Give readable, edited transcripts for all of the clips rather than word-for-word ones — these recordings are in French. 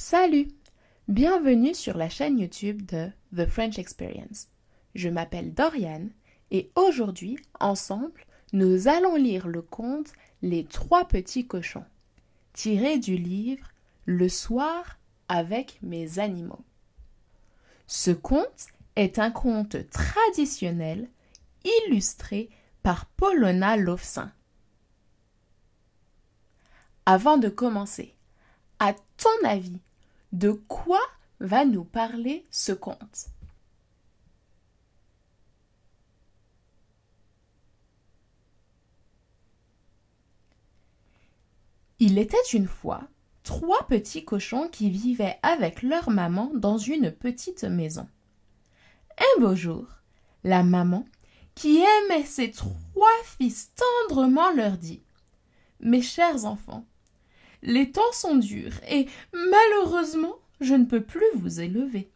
Salut! Bienvenue sur la chaîne YouTube de The French Experience. Je m'appelle Doriane et aujourd'hui, ensemble, nous allons lire le conte Les trois petits cochons, tiré du livre Le soir avec mes animaux. Ce conte est un conte traditionnel illustré par Paulowna Lovsin. Avant de commencer, à ton avis, de quoi va nous parler ce conte? Il était une fois trois petits cochons qui vivaient avec leur maman dans une petite maison. Un beau jour, la maman, qui aimait ses trois fils tendrement, leur dit « Mes chers enfants, les temps sont durs et malheureusement, je ne peux plus vous élever.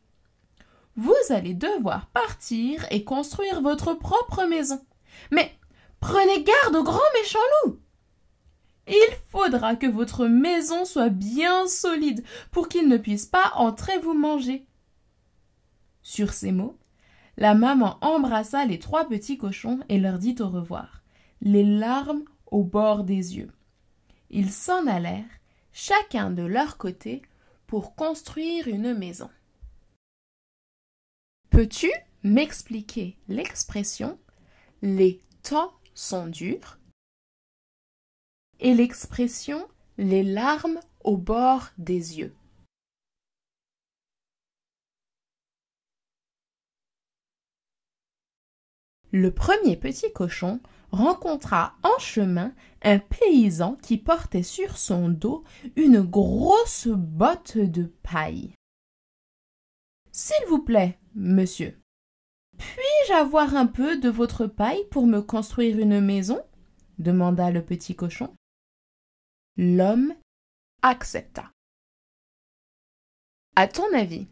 Vous allez devoir partir et construire votre propre maison. Mais prenez garde au grand méchant loup. Il faudra que votre maison soit bien solide pour qu'il ne puisse pas entrer vous manger. » Sur ces mots, la maman embrassa les trois petits cochons et leur dit au revoir, les larmes au bord des yeux. Ils s'en allèrent, chacun de leur côté, pour construire une maison. Peux-tu m'expliquer l'expression « les temps sont durs » et l'expression « les larmes au bord des yeux » ? Le premier petit cochon rencontra en chemin un paysan qui portait sur son dos une grosse botte de paille. « S'il vous plaît, monsieur, puis-je avoir un peu de votre paille pour me construire une maison ?» demanda le petit cochon. L'homme accepta. À ton avis,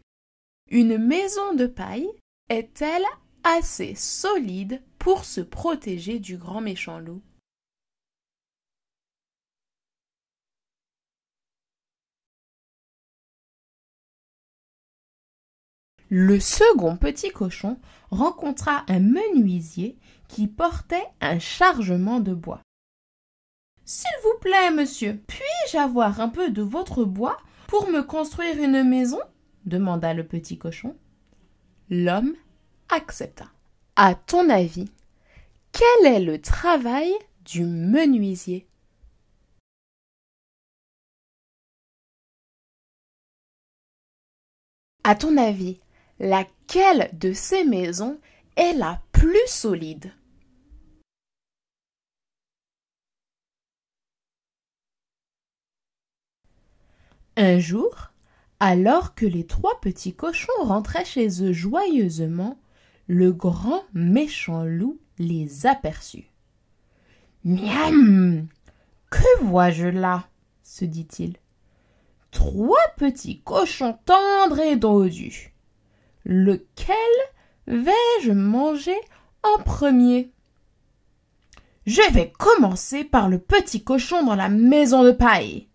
une maison de paille est-elle assez solide pour se protéger du grand méchant loup? Le second petit cochon rencontra un menuisier qui portait un chargement de bois. « S'il vous plaît, monsieur, puis-je avoir un peu de votre bois pour me construire une maison ?» demanda le petit cochon. L'homme accepta. À ton avis, quel est le travail du menuisier? À ton avis, laquelle de ces maisons est la plus solide? Un jour, alors que les trois petits cochons rentraient chez eux joyeusement, le grand méchant loup les aperçut. « Miam! Que vois-je là ?» se dit-il. « Trois petits cochons tendres et dodus. Lequel vais-je manger en premier? Je vais commencer par le petit cochon dans la maison de paille. »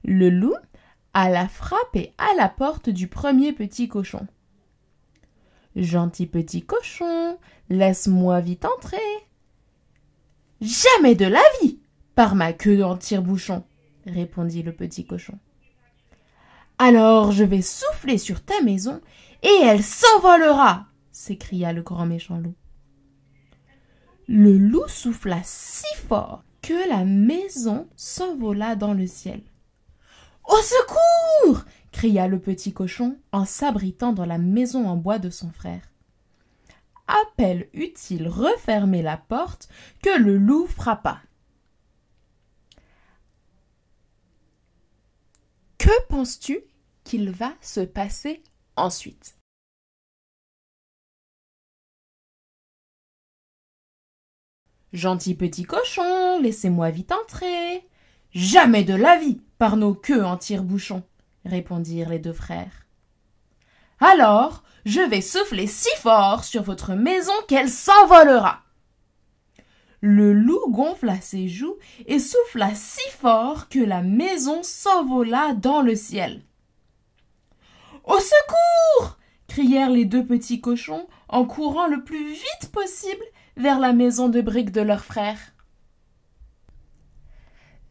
Le loup alla frapper à la porte du premier petit cochon. « Gentil petit cochon, laisse-moi vite entrer. »« Jamais de la vie, par ma queue en tire-bouchon, » répondit le petit cochon. « Alors je vais souffler sur ta maison et elle s'envolera, » s'écria le grand méchant loup. Le loup souffla si fort que la maison s'envola dans le ciel. « Au secours !» cria le petit cochon en s'abritant dans la maison en bois de son frère. À peine eut-il refermé la porte que le loup frappa. Que penses-tu qu'il va se passer ensuite? Gentil petit cochon, laissez-moi vite entrer. Jamais de la vie, par nos queues en tire-bouchon, répondirent les deux frères. Alors, je vais souffler si fort sur votre maison qu'elle s'envolera. Le loup gonfla ses joues et souffla si fort que la maison s'envola dans le ciel. « Au secours !» crièrent les deux petits cochons en courant le plus vite possible vers la maison de briques de leur frère.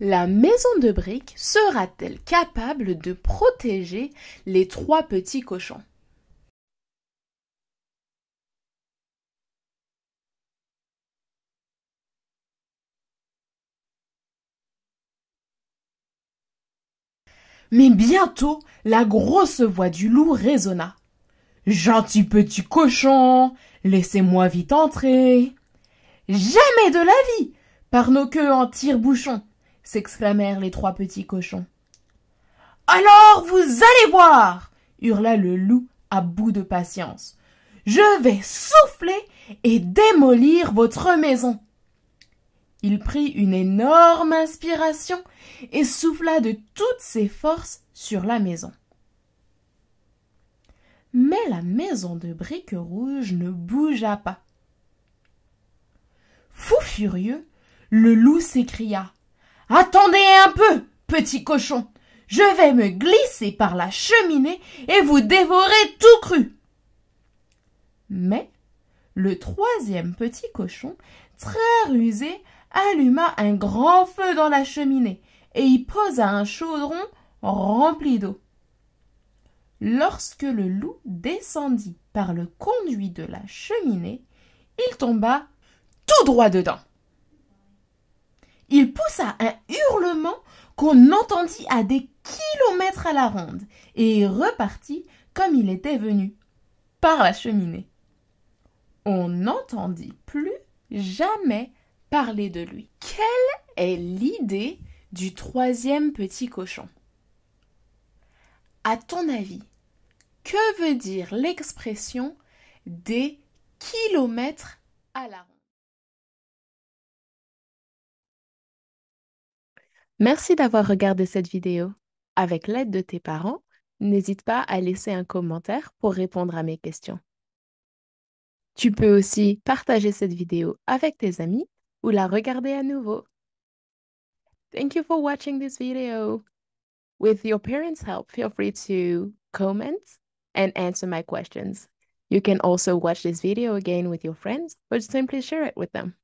La maison de briques sera-t-elle capable de protéger les trois petits cochons? Mais bientôt, la grosse voix du loup résonna. « Gentil petit cochon, laissez-moi vite entrer. »« Jamais de la vie, par nos queues en tire-bouchon !» s'exclamèrent les trois petits cochons. « Alors vous allez voir !» hurla le loup à bout de patience. « Je vais souffler et démolir votre maison. » Il prit une énorme inspiration et souffla de toutes ses forces sur la maison. Mais la maison de briques rouges ne bougea pas. Fou furieux, le loup s'écria « Attendez un peu, petit cochon, je vais me glisser par la cheminée et vous dévorer tout cru. » Mais le troisième petit cochon, très rusé, alluma un grand feu dans la cheminée et y posa un chaudron rempli d'eau. Lorsque le loup descendit par le conduit de la cheminée, il tomba tout droit dedans. Il poussa un hurlement qu'on entendit à des kilomètres à la ronde et repartit comme il était venu, par la cheminée. On n'entendit plus jamais parler de lui. Quelle est l'idée du troisième petit cochon? À ton avis, que veut dire l'expression des kilomètres à la ronde? Merci d'avoir regardé cette vidéo. Avec l'aide de tes parents, n'hésite pas à laisser un commentaire pour répondre à mes questions. Tu peux aussi partager cette vidéo avec tes amis ou la regarder à nouveau. Thank you for watching this video. With your parents' help, feel free to comment and answer my questions. You can also watch this video again with your friends or simply share it with them.